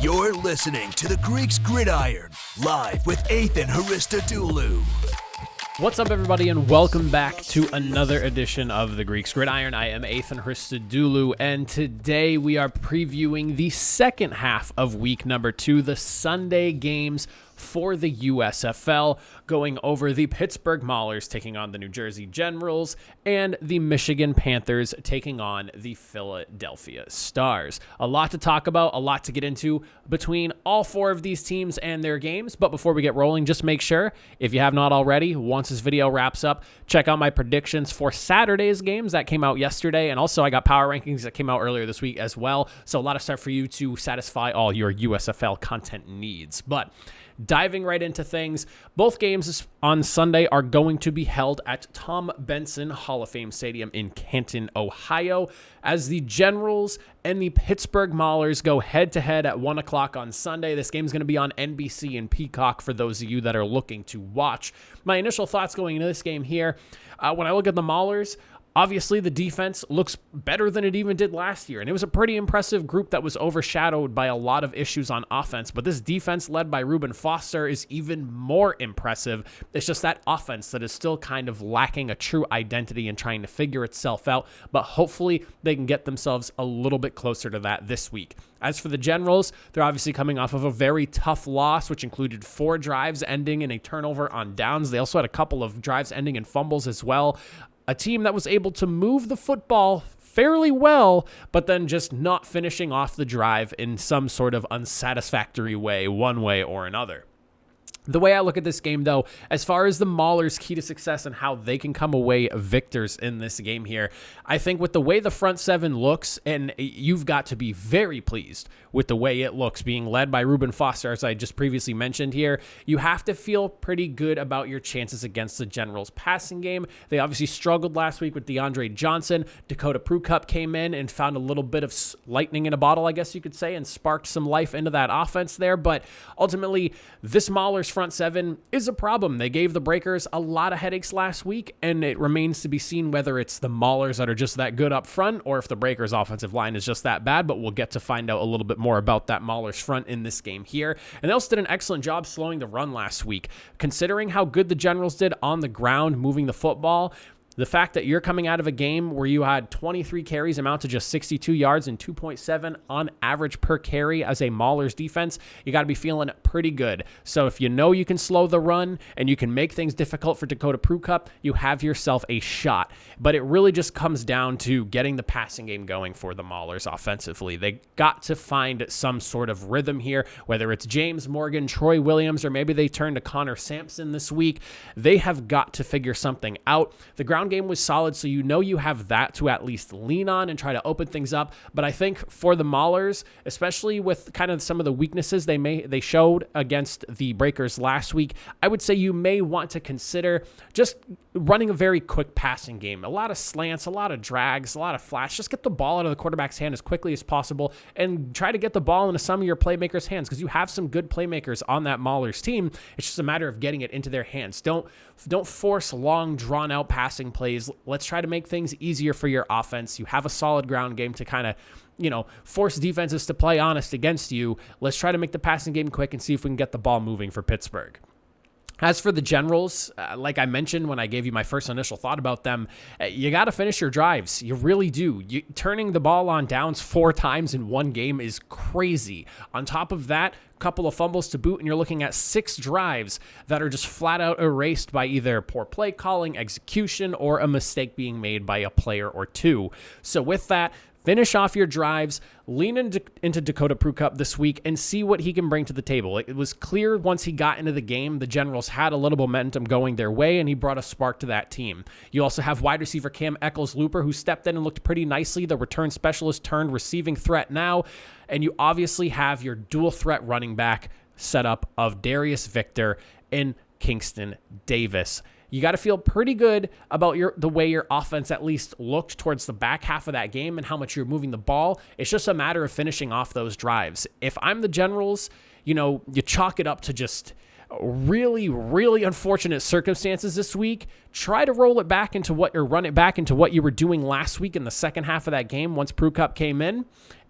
You're listening to the Greeks Gridiron, live with Ethan Haristodoulou. What's up, everybody, and welcome back to another edition of the Greeks Gridiron. I am Ethan Haristodoulou, and today we are previewing the second half of week number 2, the Sunday games for the USFL, going over the Pittsburgh Maulers taking on the New Jersey Generals and the Michigan Panthers taking on the Philadelphia Stars. A lot to talk about, a lot to get into between all four of these teams and their games. But before we get rolling, just make sure, if you have not already, once this video wraps up, check out my predictions for Saturday's games that came out yesterday. And also I got power rankings that came out earlier this week as well. So a lot of stuff for you to satisfy all your USFL content needs. But diving right into things, both games on Sunday are going to be held at Tom Benson Hall of Fame Stadium in Canton, Ohio, as the Generals and the Pittsburgh Maulers go head-to-head at 1 o'clock on Sunday. This game is going to be on NBC and Peacock for those of you that are looking to watch. My initial thoughts going into this game here, when I look at the Maulers, obviously, the defense looks better than it even did last year, and it was a pretty impressive group that was overshadowed by a lot of issues on offense, but this defense led by Reuben Foster is even more impressive. It's just that offense that is still kind of lacking a true identity and trying to figure itself out, but hopefully they can get themselves a little bit closer to that this week. As for the Generals, they're obviously coming off of a very tough loss, which included 4 drives ending in a turnover on downs. They also had a couple of drives ending in fumbles as well. A team that was able to move the football fairly well, but then just not finishing off the drive in some sort of unsatisfactory way, one way or another. The way I look at this game, though, as far as the Maulers' key to success and how they can come away victors in this game here, I think with the way the front seven looks, and you've got to be very pleased with the way it looks, being led by Reuben Foster, as I just previously mentioned here, you have to feel pretty good about your chances against the Generals' passing game. They obviously struggled last week with DeAndre Johnson. Dakota Prukop came in and found a little bit of lightning in a bottle, I guess you could say, and sparked some life into that offense there. But ultimately, this Maulers front seven is a problem. They gave the Breakers a lot of headaches last week, and it remains to be seen whether it's the Maulers that are just that good up front or if the Breakers offensive line is just that bad, but we'll get to find out a little bit more about that Maulers front in this game here. And they also did an excellent job slowing the run last week. Considering how good the Generals did on the ground moving the football, the fact that you're coming out of a game where you had 23 carries amount to just 62 yards and 2.7 on average per carry as a Maulers defense, you got to be feeling pretty good. So if you know you can slow the run and you can make things difficult for Dakota Prukop, you have yourself a shot. But it really just comes down to getting the passing game going for the Maulers offensively. They got to find some sort of rhythm here, whether it's James Morgan, Troy Williams, or maybe they turn to Connor Sampson this week. They have got to figure something out. The ground game was solid, so you know you have that to at least lean on and try to open things up. But I think for the Maulers, especially with kind of some of the weaknesses they showed against the Breakers last week, I would say you may want to consider just running a very quick passing game. A lot of slants, a lot of drags, a lot of flash. Just get the ball out of the quarterback's hand as quickly as possible and try to get the ball into some of your playmakers' hands, because you have some good playmakers on that Maulers team. It's just a matter of getting it into their hands. Don't force long, drawn-out passing plays. Let's try to make things easier for your offense. You have a solid ground game to kind of, force defenses to play honest against you. Let's try to make the passing game quick and see if we can get the ball moving for Pittsburgh. As for the Generals, like I mentioned when I gave you my first initial thought about them, you got to finish your drives. You really do. Turning the ball on downs 4 times in one game is crazy. On top of that, couple of fumbles to boot, and you're looking at 6 drives that are just flat out erased by either poor play calling, execution, or a mistake being made by a player or two. So with that, finish off your drives, lean into Dakota Prukop this week, and see what he can bring to the table. It was clear once he got into the game, the Generals had a little momentum going their way, and he brought a spark to that team. You also have wide receiver Cam Eccles-Looper, who stepped in and looked pretty nicely. The return specialist turned receiving threat now, and you obviously have your dual threat running back setup of Darius Victor and Kingston Davis. You got to feel pretty good about the way your offense at least looked towards the back half of that game and how much you're moving the ball. It's just a matter of finishing off those drives. If I'm the Generals, you chalk it up to just really, really unfortunate circumstances this week. Try to roll it back into run it back into what you were doing last week in the second half of that game once Prukop came in.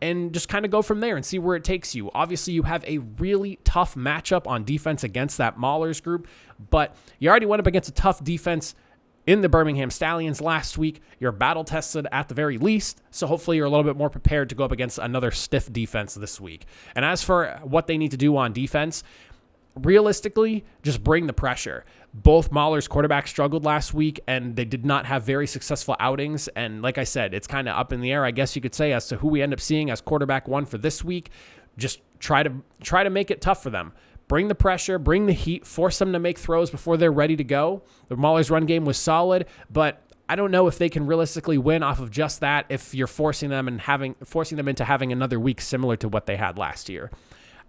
and just kind of go from there and see where it takes you. Obviously, you have a really tough matchup on defense against that Maulers group, but you already went up against a tough defense in the Birmingham Stallions last week. You're battle tested at the very least, so hopefully you're a little bit more prepared to go up against another stiff defense this week. And as for what they need to do on defense, realistically, just bring the pressure. Both Maulers quarterbacks struggled last week, and they did not have very successful outings. And like I said, it's kind of up in the air, I guess you could say, as to who we end up seeing as quarterback one for this week. Just try to make it tough for them. Bring the pressure, bring the heat, force them to make throws before they're ready to go. The Maulers' run game was solid, but I don't know if they can realistically win off of just that if you're forcing them into having another week similar to what they had last year.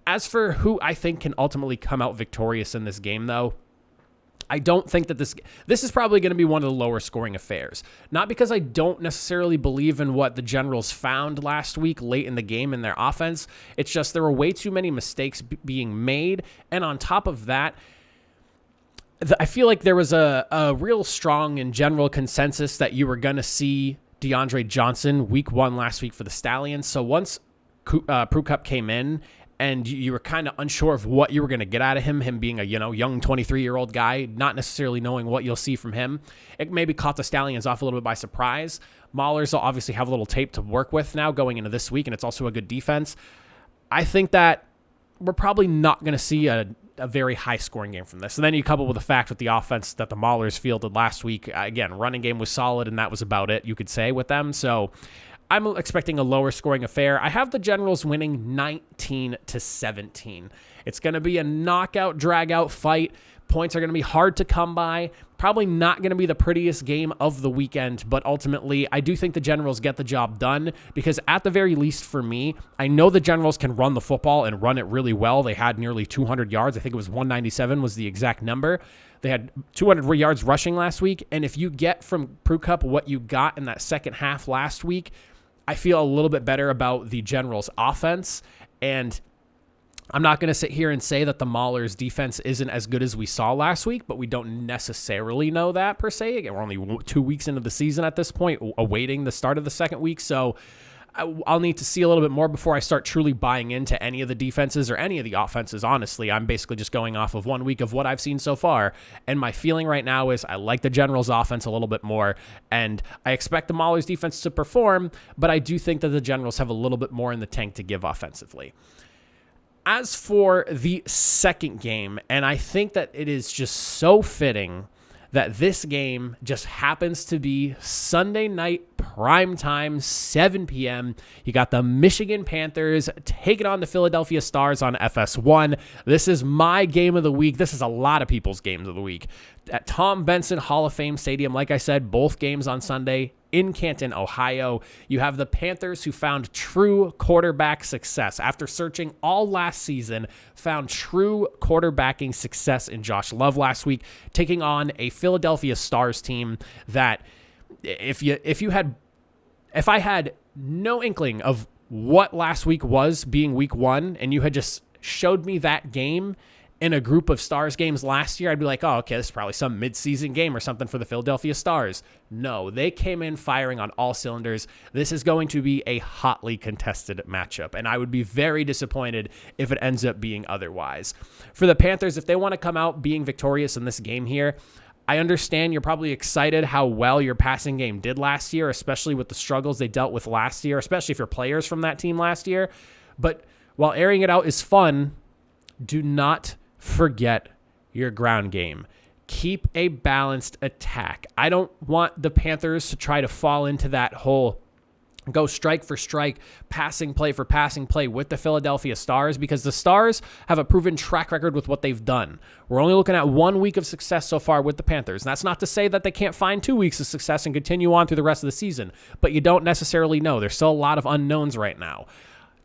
As for who I think can ultimately come out victorious in this game, though, I don't think that this is probably going to be one of the lower scoring affairs. Not because I don't necessarily believe in what the Generals found last week late in the game in their offense. It's just there were way too many mistakes being made. And on top of that, I feel like there was a real strong and general consensus that you were going to see DeAndre Johnson week one last week for the Stallions. So once Prukup came in, and you were kind of unsure of what you were going to get out of him being a young 23-year-old guy, not necessarily knowing what you'll see from him. It maybe caught the Stallions off a little bit by surprise. Maulers will obviously have a little tape to work with now going into this week, and it's also a good defense. I think that we're probably not going to see a very high-scoring game from this. And then you couple with the fact with the offense that the Maulers fielded last week. Again, running game was solid, and that was about it, you could say, with them. So I'm expecting a lower scoring affair. I have the Generals winning 19-17. It's going to be a knockout, drag-out fight. Points are going to be hard to come by. Probably not going to be the prettiest game of the weekend, but ultimately, I do think the Generals get the job done because at the very least for me, I know the Generals can run the football and run it really well. They had nearly 200 yards. I think it was 197 was the exact number. They had 200 yards rushing last week, and if you get from Prukup what you got in that second half last week, I feel a little bit better about the Generals' offense, and I'm not going to sit here and say that the Maulers' defense isn't as good as we saw last week, but we don't necessarily know that per se. Again, we're only 2 weeks into the season at this point, awaiting the start of the second week, so I'll need to see a little bit more before I start truly buying into any of the defenses or any of the offenses. Honestly, I'm basically just going off of 1 week of what I've seen so far, and my feeling right now is I like the Generals' offense a little bit more, and I expect the Maulers' defense to perform, but I do think that the Generals have a little bit more in the tank to give offensively. As for the second game, and I think that it is just so fitting that this game just happens to be Sunday night prime time, 7 p.m. You got the Michigan Panthers taking on the Philadelphia Stars on FS1. This is my game of the week. This is a lot of people's games of the week. At Tom Benson Hall of Fame Stadium, like I said, both games on Sunday in Canton, Ohio. You have the Panthers who found true quarterback success. After searching all last season, found true quarterbacking success in Josh Love last week, taking on a Philadelphia Stars team that if I had no inkling of what last week was being week one, and you had just showed me that game in a group of Stars games last year, I'd be like, oh, okay, this is probably some midseason game or something for the Philadelphia Stars. No, they came in firing on all cylinders. This is going to be a hotly contested matchup, and I would be very disappointed if it ends up being otherwise. For the Panthers, if they want to come out being victorious in this game here, I understand you're probably excited how well your passing game did last year, especially with the struggles they dealt with last year, especially if you're players from that team last year. But while airing it out is fun, do not forget your ground game. Keep a balanced attack. I don't want the Panthers to try to fall into that whole go strike for strike, passing play for passing play with the Philadelphia Stars, because the Stars have a proven track record with what they've done. We're only looking at 1 week of success so far with the Panthers. And that's not to say that they can't find 2 weeks of success and continue on through the rest of the season, but you don't necessarily know. There's still a lot of unknowns right now.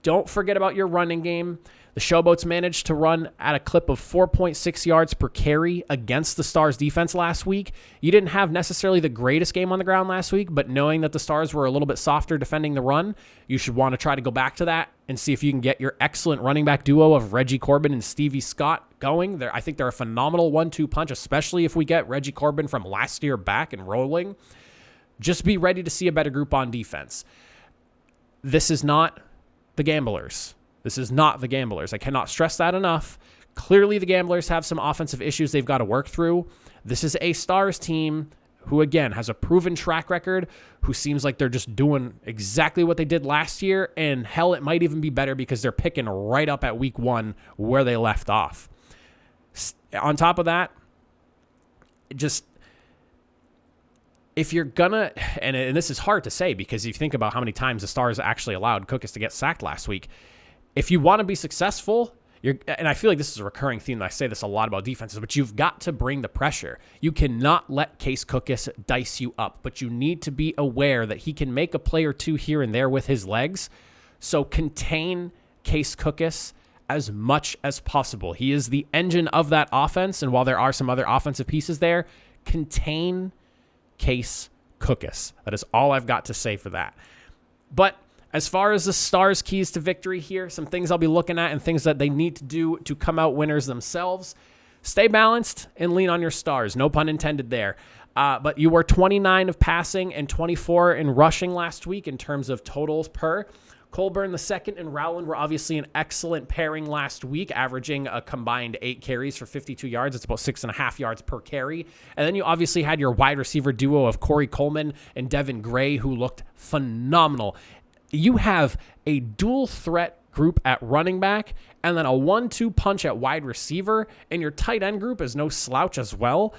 Don't forget about your running game. The Showboats managed to run at a clip of 4.6 yards per carry against the Stars defense last week. You didn't have necessarily the greatest game on the ground last week, but knowing that the Stars were a little bit softer defending the run, you should want to try to go back to that and see if you can get your excellent running back duo of Reggie Corbin and Stevie Scott going. I think they're a phenomenal 1-2 punch, especially if we get Reggie Corbin from last year back and rolling. Just be ready to see a better group on defense. This is not the Gamblers. This is not the Gamblers. I cannot stress that enough. Clearly, the Gamblers have some offensive issues they've got to work through. This is a Stars team who, again, has a proven track record, who seems like they're just doing exactly what they did last year, and hell, it might even be better because they're picking right up at week 1 where they left off. On top of that, just if you're gonna, and this is hard to say because if you think about how many times the Stars actually allowed Cookus to get sacked last week, if you want to be successful, and I feel like this is a recurring theme that I say this a lot about defenses, but you've got to bring the pressure. You cannot let Case Cookus dice you up, but you need to be aware that he can make a play or two here and there with his legs. So contain Case Cookus as much as possible. He is the engine of that offense, and while there are some other offensive pieces there, contain Case Cookus. That is all I've got to say for that. But as far as the Stars' keys to victory here, some things I'll be looking at and things that they need to do to come out winners themselves. Stay balanced and lean on your Stars. No pun intended there. But you were 29 of passing and 24 in rushing last week in terms of totals per. Colburn II and Rowland were obviously an excellent pairing last week, averaging a combined 8 carries for 52 yards. It's about 6.5 yards per carry. And then you obviously had your wide receiver duo of Corey Coleman and Devin Gray, who looked phenomenal. You have a dual threat group at running back and then a 1-2 punch at wide receiver, and your tight end group is no slouch as well.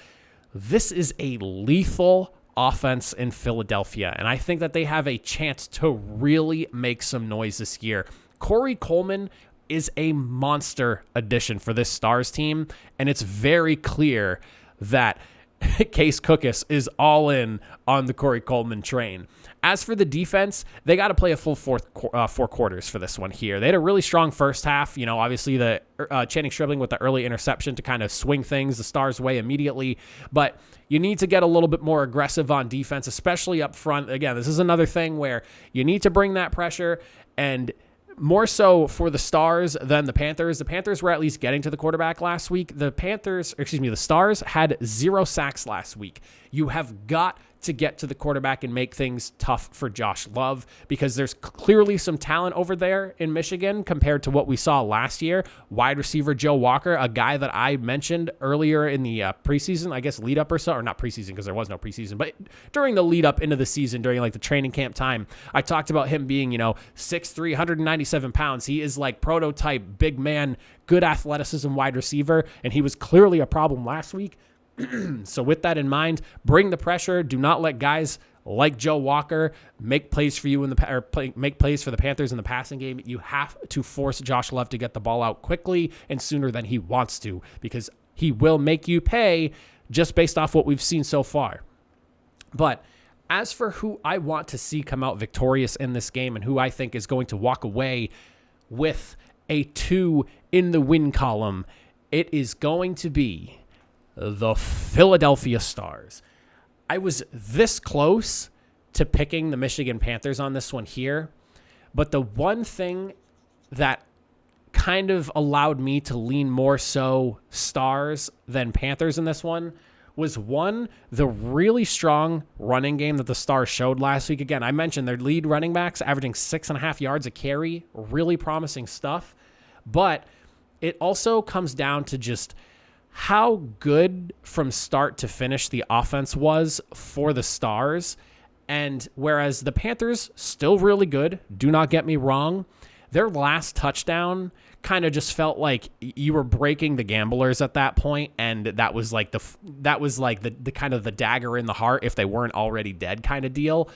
This is a lethal offense in Philadelphia, and I think that they have a chance to really make some noise this year. Corey Coleman is a monster addition for this Stars team, and it's very clear that Case Cookus is all in on the Corey Coleman train. As for the defense, they got to play a full 4 quarters for this one here. They had a really strong first half. You know, obviously the Channing Stribling with the early interception to kind of swing things the Stars' way immediately. But you need to get a little bit more aggressive on defense, especially up front. Again, this is another thing where you need to bring that pressure, and more so for the Stars than the Panthers. The Panthers were at least getting to the quarterback last week. The Stars had 0 sacks last week. You have got to get to the quarterback and make things tough for Josh Love, because there's clearly some talent over there in Michigan compared to what we saw last year. Wide receiver Joe Walker, a guy that I mentioned earlier in the preseason, I guess lead up or so, or not preseason because there was no preseason, but during the lead up into the season, during like the training camp time, I talked about him being, 6'3", 197 pounds. He is like prototype big man, good athleticism wide receiver, and he was clearly a problem last week. So with that in mind, bring the pressure. Do not let guys like Joe Walker make plays for you make plays for the Panthers in the passing game. You have to force Josh Love to get the ball out quickly and sooner than he wants to, because he will make you pay just based off what we've seen so far. But as for who I want to see come out victorious in this game and who I think is going to walk away with a 2 in the win column, it is going to be the Philadelphia Stars. I was this close to picking the Michigan Panthers on this one here, but the one thing that kind of allowed me to lean more so Stars than Panthers in this one was, one, the really strong running game that the Stars showed last week. Again, I mentioned their lead running backs averaging 6.5 yards a carry, really promising stuff, but it also comes down to just how good from start to finish the offense was for the Stars. And whereas the Panthers, still really good, do not get me wrong, their last touchdown kind of just felt like you were breaking the Gamblers at that point, and that was like the kind of the dagger in the heart if they weren't already dead kind of deal.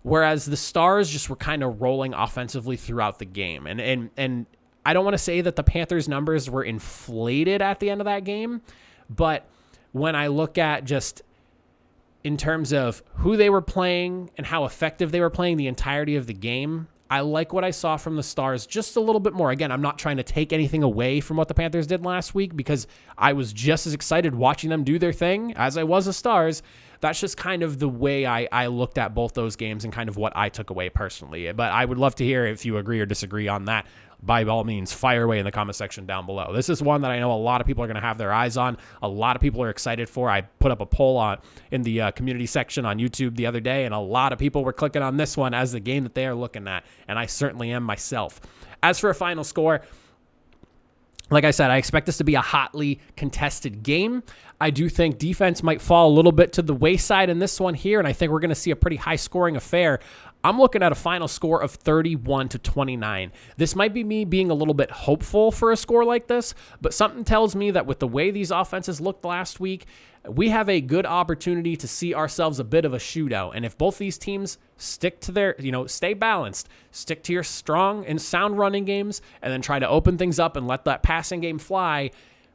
Whereas the Stars just were kind of rolling offensively throughout the game. And I don't want to say that the Panthers' numbers were inflated at the end of that game, but when I look at just in terms of who they were playing and how effective they were playing the entirety of the game, I like what I saw from the Stars just a little bit more. Again, I'm not trying to take anything away from what the Panthers did last week, because I was just as excited watching them do their thing as I was the Stars. That's just kind of the way I looked at both those games and kind of what I took away personally. But I would love to hear if you agree or disagree on that. by all means, fire away in the comment section down below. This is one that I know a lot of people are going to have their eyes on. A lot of people are excited for. I put up a poll in the community section on YouTube the other day, and a lot of people were clicking on this one as the game that they are looking at, and I certainly am myself. As for a final score, like I said, I expect this to be a hotly contested game. I do think defense might fall a little bit to the wayside in this one here, and I think we're going to see a pretty high-scoring affair. I'm looking at a final score of 31-29. This might be me being a little bit hopeful for a score like this, but something tells me that with the way these offenses looked last week, we have a good opportunity to see ourselves a bit of a shootout. And if both these teams stick to their, stay balanced, stick to your strong and sound running games, and then try to open things up and let that passing game fly,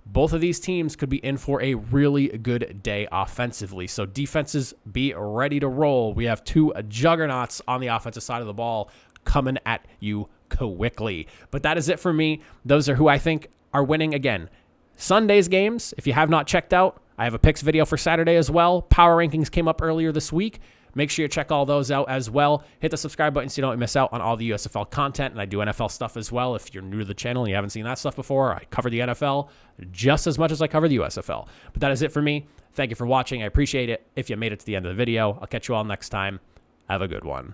both of these teams could be in for a really good day offensively. So defenses, be ready to roll. We have two juggernauts on the offensive side of the ball coming at you quickly. But that is it for me. Those are who I think are winning. Again, Sunday's games, if you have not checked out, I have a picks video for Saturday as well. Power rankings came up earlier this week. Make sure you check all those out as well. Hit the subscribe button so you don't miss out on all the USFL content, and I do NFL stuff as well. If you're new to the channel and you haven't seen that stuff before, I cover the NFL just as much as I cover the USFL. But that is it for me. Thank you for watching. I appreciate it. If you made it to the end of the video, I'll catch you all next time. Have a good one.